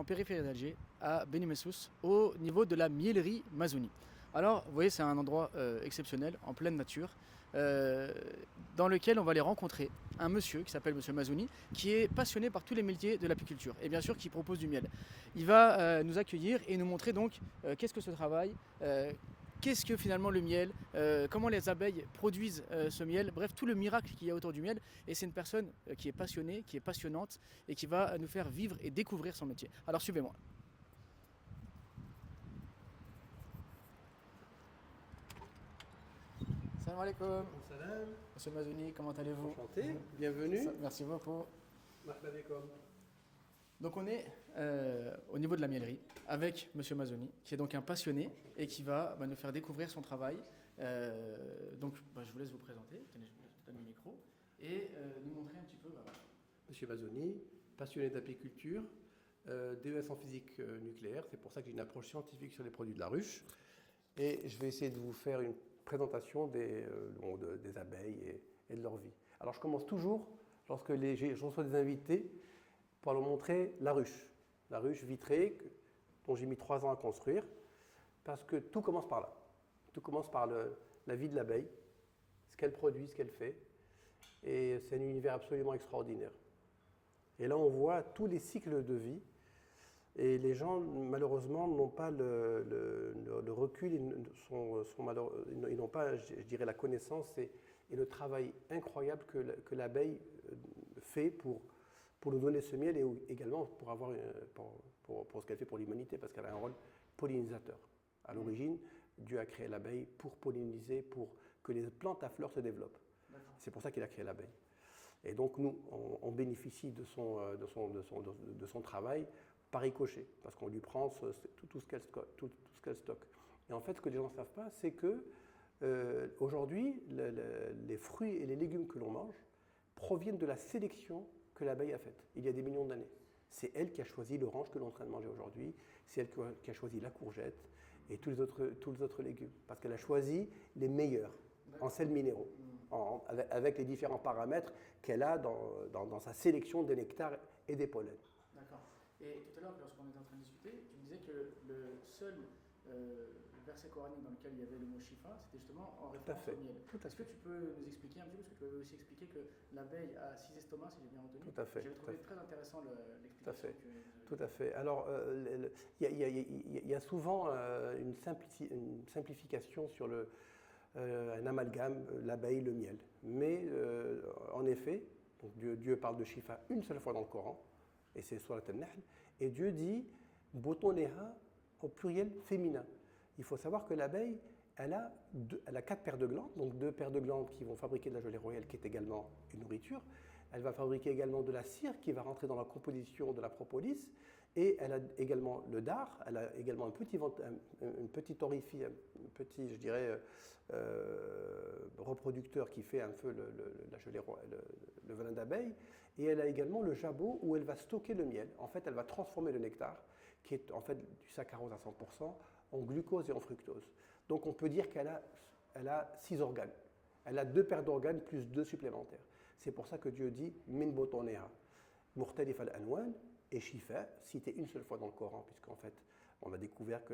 en périphérie d'Alger, à Beni Messous, au niveau de la miellerie Mazouni. Alors, vous voyez, c'est un endroit exceptionnel, en pleine nature, euh, dans lequel on va aller rencontrer un monsieur qui s'appelle Monsieur Mazouni, qui est passionné par tous les métiers de l'apiculture et bien sûr qui propose du miel. Il va nous accueillir et nous montrer donc qu'est-ce que ce travail, qu'est-ce que finalement le miel, comment les abeilles produisent ce miel, bref, tout le miracle qu'il y a autour du miel. Et c'est une personne qui est passionnée, qui est passionnante et qui va nous faire vivre et découvrir son métier. Alors suivez-moi. Salam alaikum. Salam, Monsieur Mazouni, comment allez-vous? enchanté, bienvenue. Merci beaucoup. Marhaba bikoum. Donc on est au niveau de la miellerie avec Monsieur Mazouni, qui est donc un passionné et qui va nous faire découvrir son travail. Donc je vous laisse vous présenter, tenez, je vous donne le micro, et nous montrer un petit peu. Voilà. Monsieur Mazzoni, passionné d'apiculture, DES en physique nucléaire, c'est pour ça que j'ai une approche scientifique sur les produits de la ruche. Et je vais essayer de vous faire une présentation des abeilles et de leur vie. Alors je commence toujours, lorsque je reçois des invités, pour leur montrer la ruche vitrée, dont j'ai mis 3 ans à construire, parce que tout commence par là. Tout commence par la vie de l'abeille, ce qu'elle produit, ce qu'elle fait, et c'est un univers absolument extraordinaire. Et là, on voit tous les cycles de vie, et les gens, malheureusement, n'ont pas le recul, ils n'ont pas, je dirais, la connaissance et le travail incroyable que l'abeille fait pour nous donner ce miel et également pour ce qu'elle fait pour l'humanité, parce qu'elle a un rôle pollinisateur. À l'origine, Dieu a créé l'abeille pour polliniser, pour que les plantes à fleurs se développent. C'est pour ça qu'il a créé l'abeille. Et donc nous, on bénéficie de son travail par ricochet, parce qu'on lui prend tout ce qu'elle stocke. Et en fait, ce que les gens ne savent pas, c'est que aujourd'hui, les fruits et les légumes que l'on mange proviennent de la sélection que l'abeille a faite, il y a des millions d'années. C'est elle qui a choisi l'orange que l'on est en train de manger aujourd'hui, c'est elle qui a choisi la courgette et tous les autres légumes, parce qu'elle a choisi les meilleurs en sels minéraux, avec les différents paramètres qu'elle a dans sa sélection des nectars et des pollens. D'accord. Et tout à l'heure, lorsqu'on était en train de discuter, tu me disais que le seul verset coranique dans lequel il y avait le mot shifa, c'était justement en référence au miel. Est-ce que tu peux nous expliquer un petit peu, parce que tu peux aussi expliquer que l'abeille a 6 estomacs, si j'ai bien retenu. Tout à fait. J'avais trouvé très intéressant l'explication. Tout à fait. Alors, il y a souvent une simplification sur un amalgame, l'abeille, le miel. Mais en effet, donc Dieu parle de shifa une seule fois dans le Coran, et c'est Surat al-Nahl, et Dieu dit botoneha au pluriel féminin. Il faut savoir que l'abeille, elle a 4 paires de glandes, donc 2 paires de glandes qui vont fabriquer de la gelée royale, qui est également une nourriture. Elle va fabriquer également de la cire qui va rentrer dans la composition de la propolis. Et elle a également le dard, elle a également un petit orifice, un petit, je dirais, reproducteur qui fait un peu la gelée, le venin d'abeille. Et elle a également le jabot où elle va stocker le miel. En fait, elle va transformer le nectar, qui est en fait du saccharose à 100%, en glucose et en fructose. Donc on peut dire qu'elle a 6 organes. Elle a 2 paires d'organes plus 2 supplémentaires. C'est pour ça que Dieu dit « min botoneha » mukhtalif al-anwan et shifa, cité une seule fois dans le Coran, puisqu'en fait, on a découvert que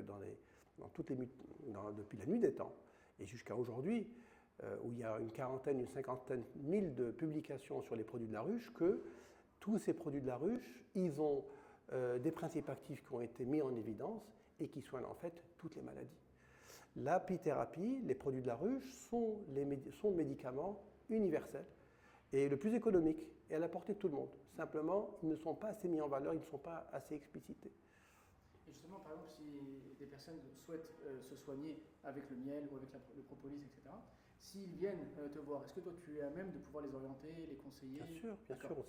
depuis la nuit des temps, et jusqu'à aujourd'hui, où il y a une cinquantaine mille de publications sur les produits de la ruche, que tous ces produits de la ruche, ils ont des principes actifs qui ont été mis en évidence et qui soignent en fait toutes les maladies. L'apithérapie, les produits de la ruche, sont médicaments universels et le plus économique et à la portée de tout le monde. Simplement, ils ne sont pas assez mis en valeur, ils ne sont pas assez explicités. Et justement, par exemple, si des personnes souhaitent se soigner avec le miel ou avec le propolis, etc., s'ils viennent te voir, est-ce que toi tu es à même de pouvoir les orienter, les conseiller? Bien sûr,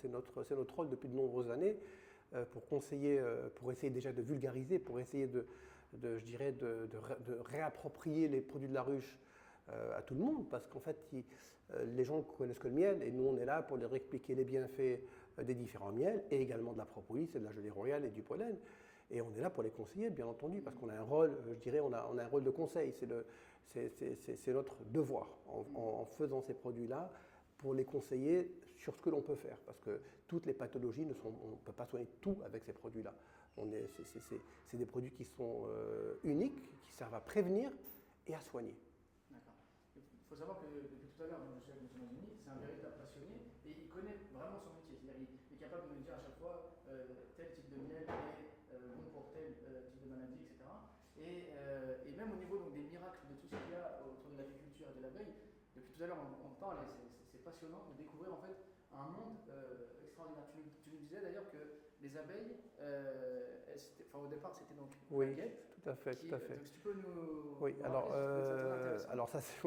c'est notre rôle depuis de nombreuses années pour conseiller, pour essayer déjà de vulgariser, pour essayer de réapproprier les produits de la ruche à tout le monde, parce qu'en fait, les gens connaissent que le miel, et nous, on est là pour leur expliquer les bienfaits des différents miels, et également de la propolis, de la gelée royale et du pollen. Et on est là pour les conseiller, bien entendu, parce qu'on a un rôle, on a un rôle de conseil, c'est notre devoir, en faisant ces produits-là, pour les conseiller sur ce que l'on peut faire, parce que toutes les pathologies, on ne peut pas soigner tout avec ces produits-là. C'est des produits qui sont uniques, qui servent à prévenir et à soigner. D'accord. Il faut savoir que depuis tout à l'heure, je suis avec M. Mazzoni, c'est un véritable passionné et il connaît vraiment son métier. C'est-à-dire qu'il est capable de me dire à chaque fois tel type de miel est bon pour tel type de maladie, etc. Et même au niveau donc, des miracles de tout ce qu'il y a autour de l'agriculture et de l'abeille, depuis tout à l'heure on parle et c'est passionnant de découvrir en fait un monde extraordinaire. Tu nous disais d'ailleurs que les abeilles, au départ c'était donc oui, la guêpe. Tout à fait. Donc si tu peux nous... Oui, alors ça c'est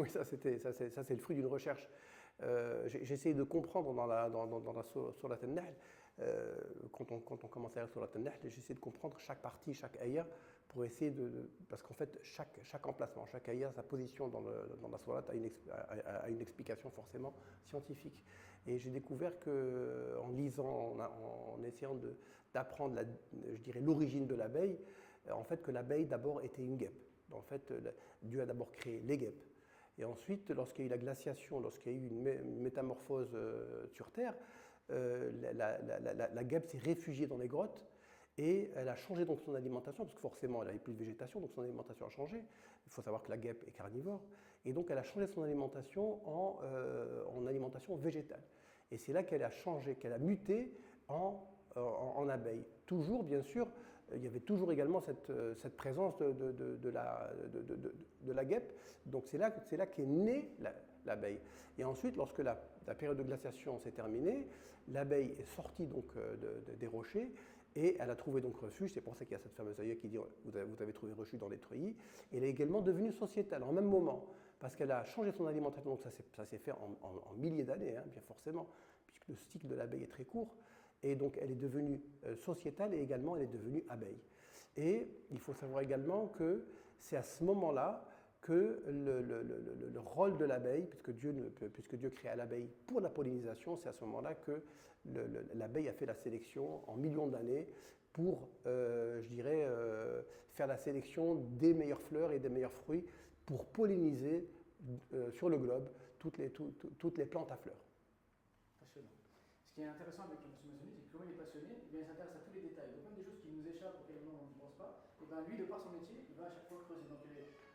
le fruit d'une recherche. J'ai essayé de comprendre dans la Surat al-Nahl, quand on commence à lire Surat al-Nahl, j'ai essayé de comprendre chaque partie, chaque ayah, pour essayer parce qu'en fait chaque emplacement, chaque ayah, sa position dans la Surat a une explication forcément scientifique. Et j'ai découvert que en lisant, en essayant d'apprendre, je dirais, l'origine de l'abeille, en fait que l'abeille d'abord était une guêpe. En fait, Dieu a d'abord créé les guêpes. Et ensuite, lorsqu'il y a eu la glaciation, lorsqu'il y a eu une métamorphose sur Terre, la guêpe s'est réfugiée dans les grottes et elle a changé donc son alimentation, parce que forcément elle n'avait plus de végétation, donc son alimentation a changé. Il faut savoir que la guêpe est carnivore. Et donc elle a changé son alimentation en alimentation végétale. Et c'est là qu'elle a changé, qu'elle a muté en abeille. Toujours, bien sûr, il y avait toujours également cette présence de la guêpe. Donc c'est là qu'est née l'abeille. Et ensuite, lorsque la période de glaciation s'est terminée, l'abeille est sortie donc des rochers et elle a trouvé donc refuge. C'est pour ça qu'il y a cette fameuse aïeul qui dit vous avez trouvé refuge dans les treillis. Et elle est également devenue sociétale en même moment parce qu'elle a changé son alimentation. Donc ça s'est fait en milliers d'années, hein, bien forcément, puisque le cycle de l'abeille est très court. Et donc elle est devenue sociétale et également elle est devenue abeille. Et il faut savoir également que c'est à ce moment-là que le rôle de l'abeille, puisque Dieu créa l'abeille pour la pollinisation, c'est à ce moment-là que l'abeille a fait la sélection en millions d'années pour, je dirais, faire la sélection des meilleures fleurs et des meilleurs fruits pour polliniser sur le globe toutes les plantes à fleurs. Passionnant. Ce qui est intéressant avec M. Mazzoni, c'est que comme il est passionné, il s'intéresse à tous les détails. Donc même des choses qui nous échappent, auxquelles on ne pense pas, et ben lui, de par son métier, il va à chaque fois creuser. Donc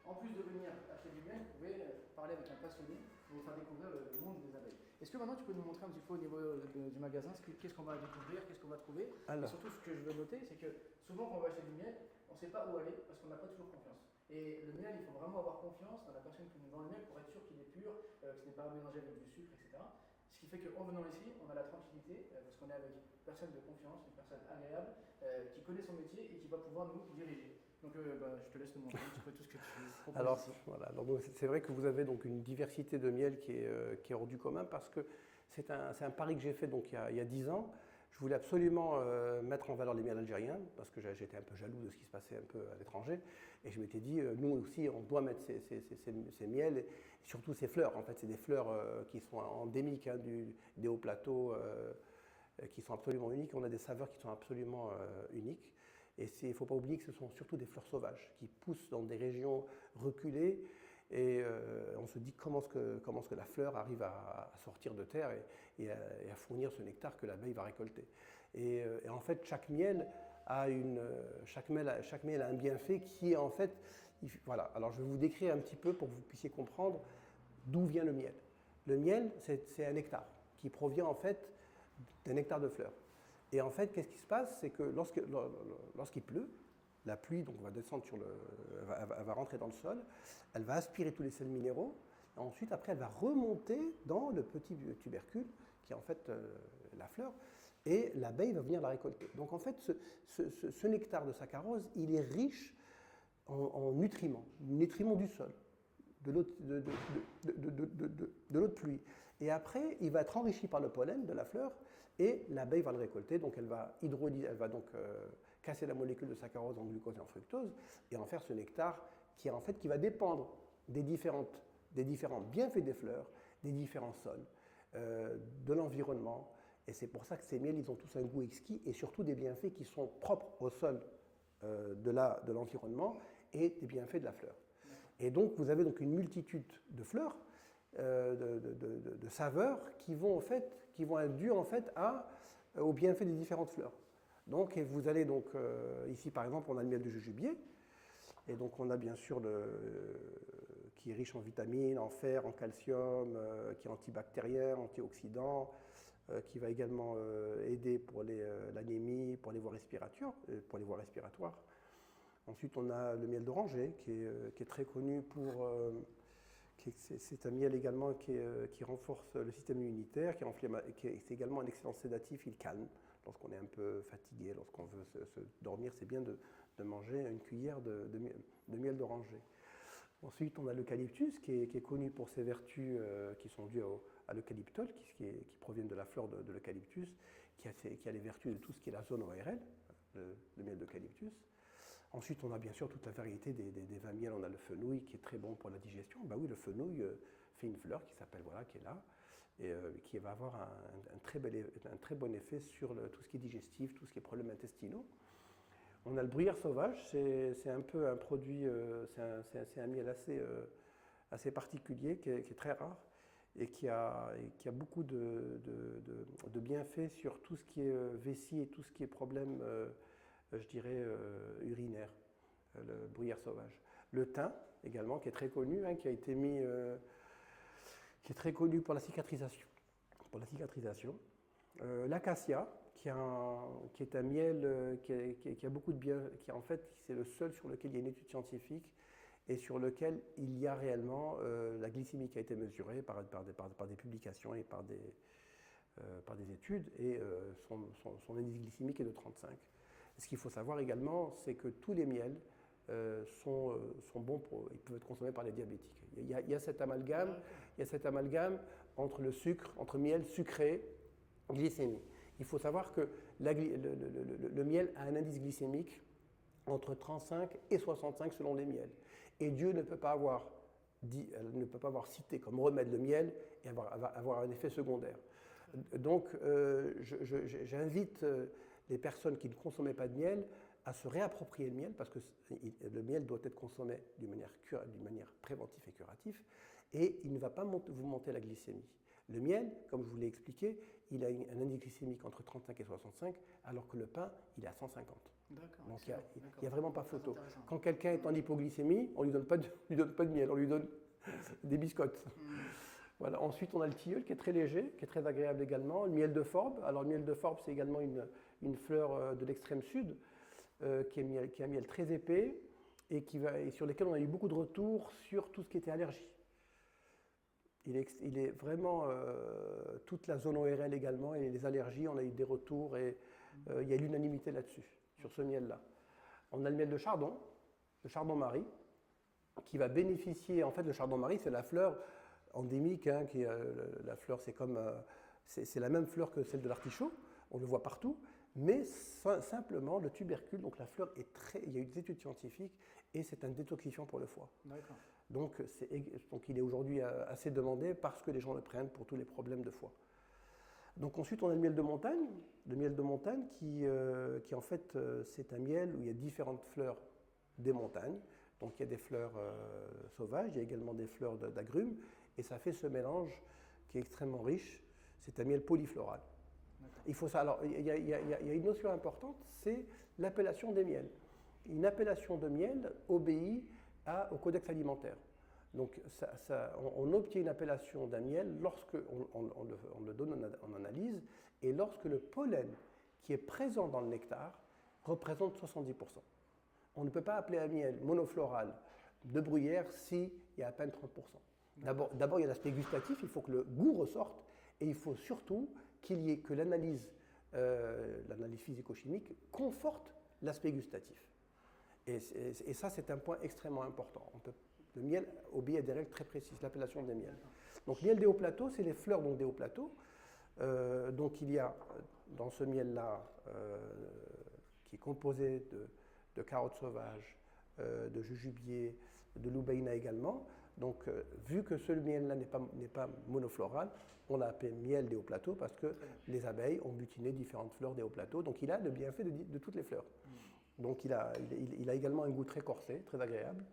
en plus de venir acheter du miel, vous pouvez parler avec un passionné pour vous faire découvrir le monde des abeilles. Est-ce que maintenant tu peux nous montrer un petit peu au niveau du magasin qu'est-ce qu'on va découvrir, qu'est-ce qu'on va trouver? Et surtout ce que je veux noter, c'est que souvent quand on va acheter du miel, on ne sait pas où aller parce qu'on n'a pas toujours confiance. Et le miel, il faut vraiment avoir confiance dans la personne qui nous vend le miel pour être sûr qu'il est pur, que ce n'est pas mélangé avec du sucre, etc. Ce qui fait qu'en venant ici, on a la tranquillité, parce qu'on est avec une personne de confiance, une personne agréable, qui connaît son métier et qui va pouvoir nous diriger. Donc je te laisse nous montrer un petit peu tout ce que tu proposes. Alors, ici. Voilà, donc c'est vrai que vous avez donc une diversité de miel qui est hors du commun, parce que c'est un pari que j'ai fait donc, il y a 10 ans. Je voulais absolument mettre en valeur les miels algériens, parce que j'étais un peu jaloux de ce qui se passait un peu à l'étranger. Et je m'étais dit, nous aussi, on doit mettre ces miels, et surtout ces fleurs. En fait, c'est des fleurs qui sont endémiques des hauts plateaux, qui sont absolument uniques. On a des saveurs qui sont absolument uniques. Et il ne faut pas oublier que ce sont surtout des fleurs sauvages, qui poussent dans des régions reculées. Et on se dit comment est-ce que la fleur arrive à sortir de terre et à fournir ce nectar que l'abeille va récolter. Et en fait, chaque miel a un bienfait qui est en fait... Voilà, alors je vais vous décrire un petit peu pour que vous puissiez comprendre d'où vient le miel. Le miel, c'est un nectar qui provient en fait d'un nectar de fleurs. Et en fait, qu'est-ce qui se passe? C'est que lorsqu'il pleut, la pluie donc, va descendre elle va rentrer dans le sol, elle va aspirer tous les sels minéraux, et ensuite, après, elle va remonter dans le petit tubercule, qui est en fait la fleur, et l'abeille va venir la récolter. Donc en fait, ce nectar de saccharose, il est riche en nutriments du sol, de l'eau de pluie. Et après, il va être enrichi par le pollen de la fleur, et l'abeille va le récolter, donc elle va donc casser la molécule de saccharose en glucose et en fructose, et en faire ce nectar qui va dépendre des différents bienfaits des fleurs, des différents sols, de l'environnement. Et c'est pour ça que ces miels, ils ont tous un goût exquis, et surtout des bienfaits qui sont propres au sol de l'environnement et des bienfaits de la fleur. Et donc, vous avez donc une multitude de fleurs, de saveurs qui vont être dues en fait aux bienfaits des différentes fleurs. Donc, et vous allez donc, ici par exemple, on a le miel de jujubier, et donc on a bien sûr qui est riche en vitamines, en fer, en calcium, qui est antibactérien, antioxydant, qui va également aider pour l'anémie, pour les voies respiratoires. Ensuite, on a le miel d'oranger, qui est très connu pour... c'est un miel également qui renforce le système immunitaire, c'est également un excellent sédatif, il calme. Lorsqu'on est un peu fatigué, lorsqu'on veut se dormir, c'est bien de manger une cuillère de miel d'oranger. Ensuite, on a l'eucalyptus qui est connu pour ses vertus qui sont dues à l'eucalyptol, qui proviennent de la fleur de l'eucalyptus, qui a les vertus de tout ce qui est la zone ORL, le miel d'eucalyptus. Ensuite, on a bien sûr toute la variété des vins miels. On a le fenouil qui est très bon pour la digestion. Ben oui, le fenouil fait une fleur qui s'appelle, voilà, qui est là, et qui va avoir un très bon effet sur tout ce qui est digestif, tout ce qui est problèmes intestinaux. On a le bruyère sauvage, c'est un peu un produit, c'est un miel assez particulier, qui est très rare, et qui a beaucoup de bienfaits sur tout ce qui est vessie et tout ce qui est problème, je dirais, urinaire, le bruyère sauvage. Le thym, également, qui est très connu, hein, qui a été mis, qui est très connu pour la cicatrisation. L'acacia, qui est un miel qui a beaucoup de bien, en fait, c'est le seul sur lequel il y a une étude scientifique et sur lequel il y a réellement la glycémie qui a été mesurée par des publications et par des études, et son indice glycémique est de 35. Ce qu'il faut savoir également, c'est que tous les miels sont bons, ils peuvent être consommés par les diabétiques. Il y a cet amalgame entre le sucre, entre miel sucré, glycémie. Il faut savoir que le miel a un indice glycémique entre 35 et 65 selon les miels. Et Dieu ne peut pas avoir cité comme remède le miel et avoir un effet secondaire. Donc, j'invite les personnes qui ne consommaient pas de miel à se réapproprier le miel, parce que le miel doit être consommé d'une manière préventive et curative, et il ne va pas vous monter la glycémie. Le miel, comme je vous l'ai expliqué, il a un indice glycémique entre 35 et 65, alors que le pain, il est à 150. D'accord. Donc il n'y a vraiment pas photo. Quand quelqu'un est en hypoglycémie, on ne lui donne pas de miel, on lui donne des biscottes. Voilà. Ensuite, on a le tilleul qui est très léger, qui est très agréable également. Le miel de Forbe. Alors, le miel de Forbe, c'est également une fleur de l'extrême sud, qui est un miel très épais et sur lequel on a eu beaucoup de retours sur tout ce qui était allergie. Il est vraiment toute la zone ORL également, et les allergies, on a eu des retours, et il y a l'unanimité là-dessus, sur ce miel-là. On a le miel de chardon, le chardon-marie, qui va bénéficier, en fait, le chardon-marie, c'est la fleur endémique, hein, la fleur, c'est la même fleur que celle de l'artichaut, on le voit partout, mais simplement le tubercule, donc la fleur il y a eu des études scientifiques, et c'est un détoxifiant pour le foie. D'accord. Donc il est aujourd'hui assez demandé parce que les gens le prennent pour tous les problèmes de foie. Donc ensuite on a le miel de montagne, qui en fait c'est un miel où il y a différentes fleurs des montagnes. Donc il y a des fleurs sauvages, il y a également des fleurs d'agrumes, et ça fait ce mélange qui est extrêmement riche. C'est un miel polyfloral. Il y a une notion importante, c'est l'appellation des miels. Une appellation de miel obéit au codex alimentaire. Donc on obtient une appellation d'un miel lorsque on le donne en analyse, et lorsque le pollen qui est présent dans le nectar représente 70%. On ne peut pas appeler un miel monofloral de bruyère s'il y a à peine 30%. D'abord, il y a l'aspect gustatif, il faut que le goût ressorte, et il faut surtout que l'analyse physico-chimique conforte l'aspect gustatif. Et ça, c'est un point extrêmement important. Le miel obéit à des règles très précises, l'appellation des miels. Donc, miel des hauts plateaux, c'est les fleurs des hauts plateaux. Donc, il y a dans ce miel-là, qui est composé de carottes sauvages, de jujubier, de loubaïna également. Donc, vu que ce miel-là n'est pas monofloral, on l'a appelé miel des hauts plateaux parce que les abeilles ont butiné différentes fleurs des hauts plateaux. Donc, il a le bienfait de toutes les fleurs. Donc, il a également un goût très corsé, très agréable.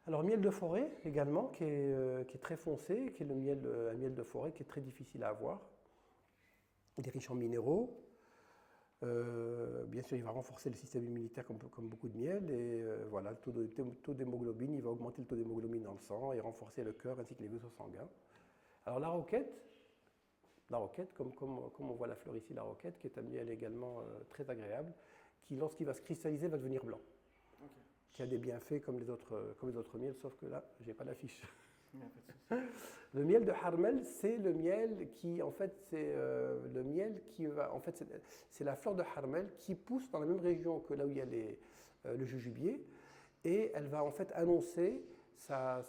Alors, miel de forêt également, qui est très foncé, qui est un miel de forêt qui est très difficile à avoir. Il est riche en minéraux. Bien sûr, il va renforcer le système immunitaire comme beaucoup de miel. Et voilà, le taux d'hémoglobine, il va augmenter le taux d'hémoglobine dans le sang et renforcer le cœur ainsi que les vaisseaux sanguins. Alors la roquette, comme on voit la fleur ici, la roquette, qui est un miel également très agréable, qui lorsqu'il va se cristalliser va devenir blanc. Okay. Qui a des bienfaits comme les autres miels, sauf que là, je n'ai pas la fiche. Le miel de Harmel, c'est le miel qui, en fait, c'est le miel qui va, en fait, c'est la fleur de Harmel qui pousse dans la même région que là où il y a le jujubier, et elle va en fait annoncer la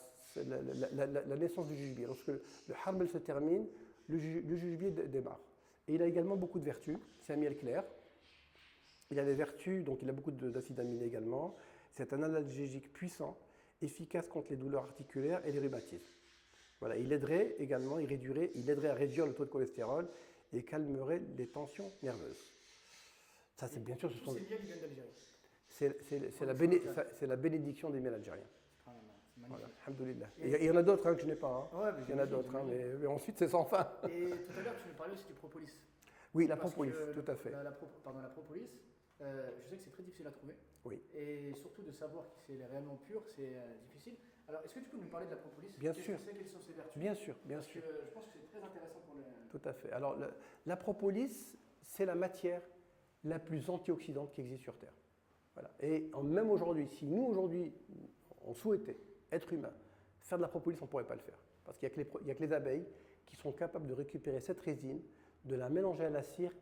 naissance du jujubier. Lorsque le Harmel se termine, le jujubier démarre. Et il a également beaucoup de vertus. C'est un miel clair. Il a des vertus, donc il a beaucoup d'acides aminés également. C'est un analgésique puissant, efficace contre les douleurs articulaires et les rhumatismes. Voilà, il aiderait à réduire le taux de cholestérol et calmerait les tensions nerveuses. Ça, c'est bien sûr. Tous ces miels viennent d'Algérie. C'est la bénédiction des miels algériens. Ah, c'est magnifique. Voilà, alhamdoulilah. Et il y en a d'autres que je n'ai pas. Ouais, il y en a d'autres, mais ensuite c'est sans fin. Et tout à l'heure, tu nous parlais aussi du propolis. Oui, la propolis, tout à fait. La propolis, je sais que c'est très difficile à trouver. Oui. Et surtout de savoir si elle est réellement pure, c'est difficile. Alors, est-ce que tu peux nous parler de la propolis? Bien sûr. Quelles sont ses vertus? Bien sûr. Parce que je pense que c'est très intéressant pour les... Tout à fait. Alors, la propolis, c'est la matière la plus antioxydante qui existe sur Terre. Voilà. Et même aujourd'hui, si nous, aujourd'hui, on souhaitait, être humain, faire de la propolis, on ne pourrait pas le faire. Parce qu'il n'y a que les abeilles qui sont capables de récupérer cette résine, de la mélanger à la cire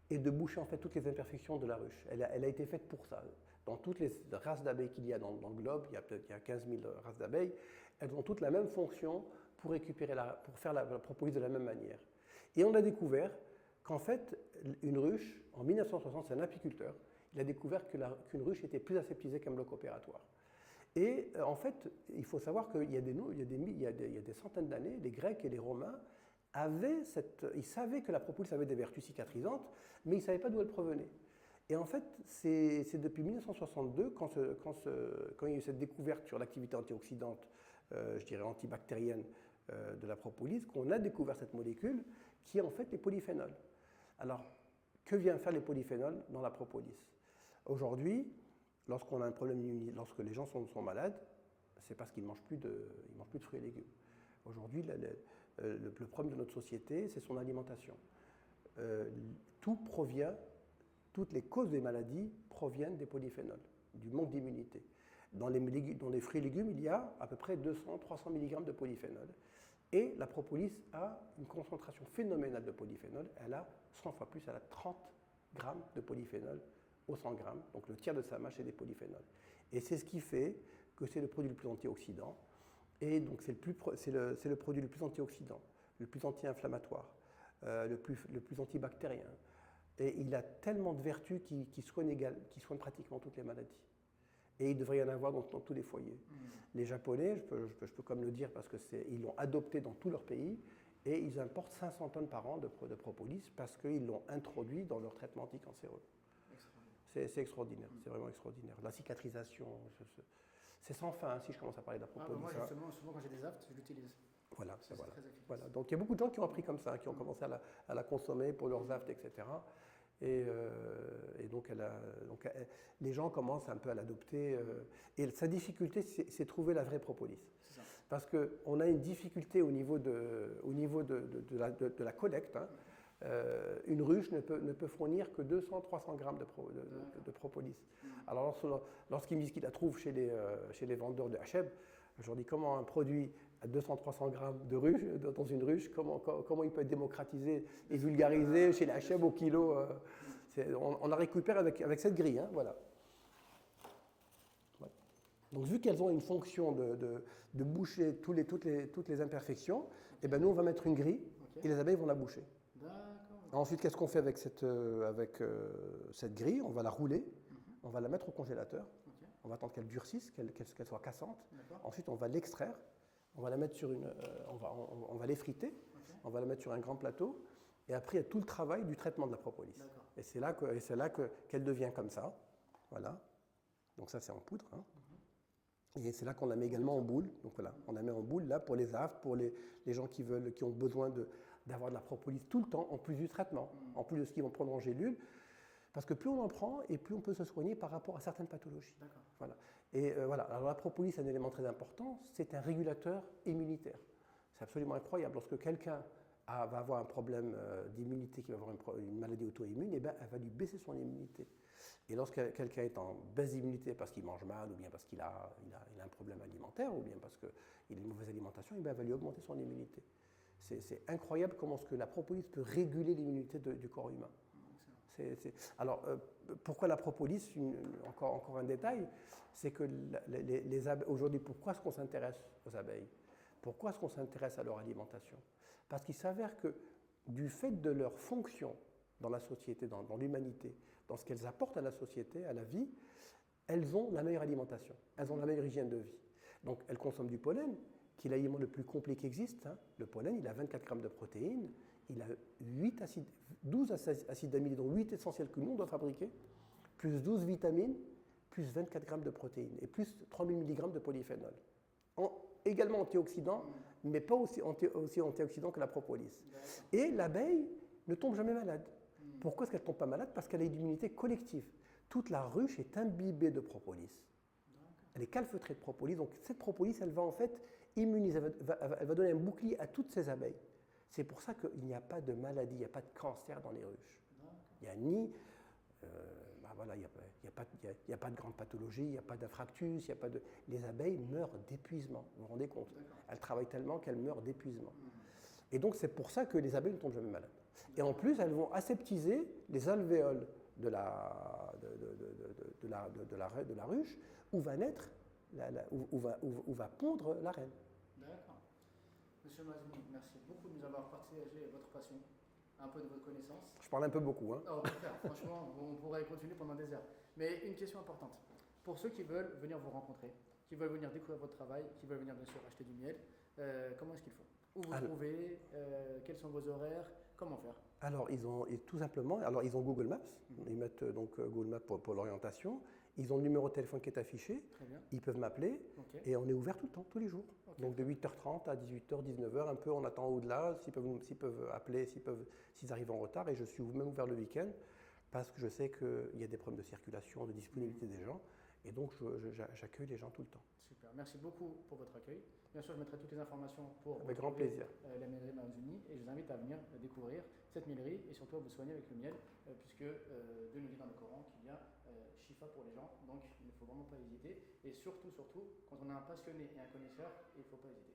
et de boucher en fait toutes les imperfections de la ruche. Elle a été faite pour ça. Dans toutes les races d'abeilles qu'il y a dans le globe, il y a 15 000 races d'abeilles, elles ont toutes la même fonction pour faire la propolis de la même manière. Et on a découvert qu'en fait, une ruche, en 1960, c'est un apiculteur, il a découvert qu'une ruche était plus aseptisée qu'un bloc opératoire. Et en fait, il faut savoir qu'il y a des centaines d'années, les Grecs et les Romains ils savaient que la propolis avait des vertus cicatrisantes, mais ils ne savaient pas d'où elle provenait. Et en fait, c'est depuis 1962, quand il y a eu cette découverte sur l'activité antioxydante, je dirais antibactérienne de la propolis, qu'on a découvert cette molécule qui est en fait les polyphénols. Alors, que viennent faire les polyphénols dans la propolis? Aujourd'hui, lorsqu'on a un problème immunitaire, lorsque les gens sont malades, c'est parce qu'ils ne mangent plus de fruits et légumes. Aujourd'hui, le problème de notre société, c'est son alimentation. Toutes les causes des maladies proviennent des polyphénols, du manque d'immunité. Dans les fruits et légumes, il y a à peu près 200-300 mg de polyphénol. Et la propolis a une concentration phénoménale de polyphénol. Elle a 100 fois plus, elle a 30 grammes de polyphénol au 100 grammes. Donc le tiers de sa mâche est des polyphénols. Et c'est ce qui fait que c'est le produit le plus antioxydant. Et donc c'est le produit le plus antioxydant, le plus anti-inflammatoire, le plus antibactérien. Et il a tellement de vertus qui soignent pratiquement toutes les maladies. Et il devrait y en avoir dans tous les foyers. Les Japonais, je peux comme le dire parce qu'ils l'ont adopté dans tout leur pays, et ils importent 500 tonnes par an de propolis parce qu'ils l'ont introduit dans leur traitement anticancéreux. C'est extraordinaire, c'est vraiment extraordinaire. La cicatrisation, c'est sans fin si je commence à parler de la propolis. Moi, justement, souvent quand j'ai des aftes, je l'utilise. Voilà. Donc il y a beaucoup de gens qui ont appris comme ça, qui ont commencé à la consommer pour leurs aftes, etc. Et donc, les gens commencent un peu à l'adopter. Et sa difficulté, c'est trouver la vraie propolis. Parce qu'on a une difficulté au niveau de la collecte. Hein. Une ruche ne peut fournir que 200-300 grammes de propolis. Alors, lorsqu'ils me disent qu'ils la trouvent chez les vendeurs de Hacheb, je leur dis comment un produit à 200-300 grammes dans une ruche, comment il peut être démocratisé et vulgarisé chez les Hacheb au kilo. On la récupère avec cette grille. Hein, voilà. Donc, vu qu'elles ont une fonction de boucher toutes les imperfections, eh ben, nous, on va mettre une grille et les abeilles vont la boucher. Ensuite, qu'est-ce qu'on fait avec cette grille? On va la rouler, on va la mettre au congélateur, on va attendre qu'elle durcisse, qu'elle soit cassante. Ensuite, on va l'extraire, on va la mettre on va l'effriter, on va la mettre sur un grand plateau, et après, il y a tout le travail du traitement de la propolis. Et c'est là qu'elle devient comme ça. Voilà. Donc ça, c'est en poudre. Hein. Et c'est là qu'on la met également en boule. Donc voilà, on la met en boule là pour les aftes, pour les gens qui ont besoin d'avoir de la propolis tout le temps, en plus du traitement, en plus de ce qu'ils vont prendre en gélule. Parce que plus on en prend et plus on peut se soigner par rapport à certaines pathologies. D'accord. Voilà. Et voilà. Alors la propolis, c'est un élément très important, c'est un régulateur immunitaire. C'est absolument incroyable. Lorsque quelqu'un va avoir un problème d'immunité, qui va avoir une maladie auto-immune, eh ben, elle va lui baisser son immunité. Et lorsque quelqu'un est en baisse d'immunité parce qu'il mange mal, ou bien parce qu'il a un problème alimentaire, ou bien parce qu'il a une mauvaise alimentation, eh ben, elle va lui augmenter son immunité. C'est incroyable comment ce que la propolis peut réguler l'immunité du corps humain. Alors, pourquoi la propolis, encore un détail, c'est que les abeilles, aujourd'hui, pourquoi est-ce qu'on s'intéresse aux abeilles? Pourquoi est-ce qu'on s'intéresse à leur alimentation? Parce qu'il s'avère que du fait de leur fonction dans la société, dans l'humanité, dans ce qu'elles apportent à la société, à la vie, elles ont la meilleure alimentation, elles ont la meilleure hygiène de vie. Donc elles consomment du pollen, qui est l'aliment le plus complet qui existe. Hein. Le pollen, il a 24 grammes de protéines, il a 12 acides aminés, dont 8 essentiels que nous, on doit fabriquer, plus 12 vitamines, plus 24 grammes de protéines, et plus 3000 mg de polyphénol. Également antioxydant, mais pas aussi antioxydant que la propolis. Et l'abeille ne tombe jamais malade. Pourquoi est-ce qu'elle ne tombe pas malade? Parce qu'elle a une immunité collective. Toute la ruche est imbibée de propolis. Elle est calfeutrée de propolis. Donc cette propolis, elle va en fait immuniser, elle va donner un bouclier à toutes ces abeilles. C'est pour ça qu'il n'y a pas de maladie, il n'y a pas de cancer dans les ruches. Il n'y a ni... voilà, il n'y a pas de grande pathologie, il n'y a pas d'infractus, il n'y a pas de... Les abeilles meurent d'épuisement, vous vous rendez compte? Elles travaillent tellement qu'elles meurent d'épuisement. Et donc c'est pour ça que les abeilles ne tombent jamais malades. Et en plus, elles vont aseptiser les alvéoles de la ruche où va naître, où va pondre la reine. D'accord. Monsieur Mazouni, merci beaucoup de nous avoir partagé votre passion, un peu de votre connaissance. Je parle un peu beaucoup. Hein. Oh, franchement, on pourrait continuer pendant des heures. Mais une question importante. Pour ceux qui veulent venir vous rencontrer, qui veulent venir découvrir votre travail, qui veulent venir bien sûr acheter du miel, comment est-ce qu'il faut? Où vous trouvez? Quels sont vos horaires? Comment faire? Alors, ils ont Google Maps. Ils mettent donc Google Maps pour l'orientation. Ils ont le numéro de téléphone qui est affiché. Très bien. Ils peuvent m'appeler. Okay. Et on est ouvert tout le temps, tous les jours. Okay. Donc de 8h30 à 18h, 19h, un peu on attend au-delà, s'ils peuvent appeler, s'ils arrivent en retard. Et je suis même ouvert le week-end parce que je sais qu'il y a des problèmes de circulation, de disponibilité des gens. Et donc j'accueille les gens tout le temps. Super, merci beaucoup pour votre accueil. Bien sûr, je mettrai toutes les informations pour avec grand plaisir. La mielerie Mazouni et je vous invite à venir découvrir cette mielerie et surtout à vous soigner avec le miel puisque Dieu nous dit dans le Coran qu'il y a Shifa pour les gens, donc il ne faut vraiment pas hésiter et surtout, quand on a un passionné et un connaisseur, il ne faut pas hésiter.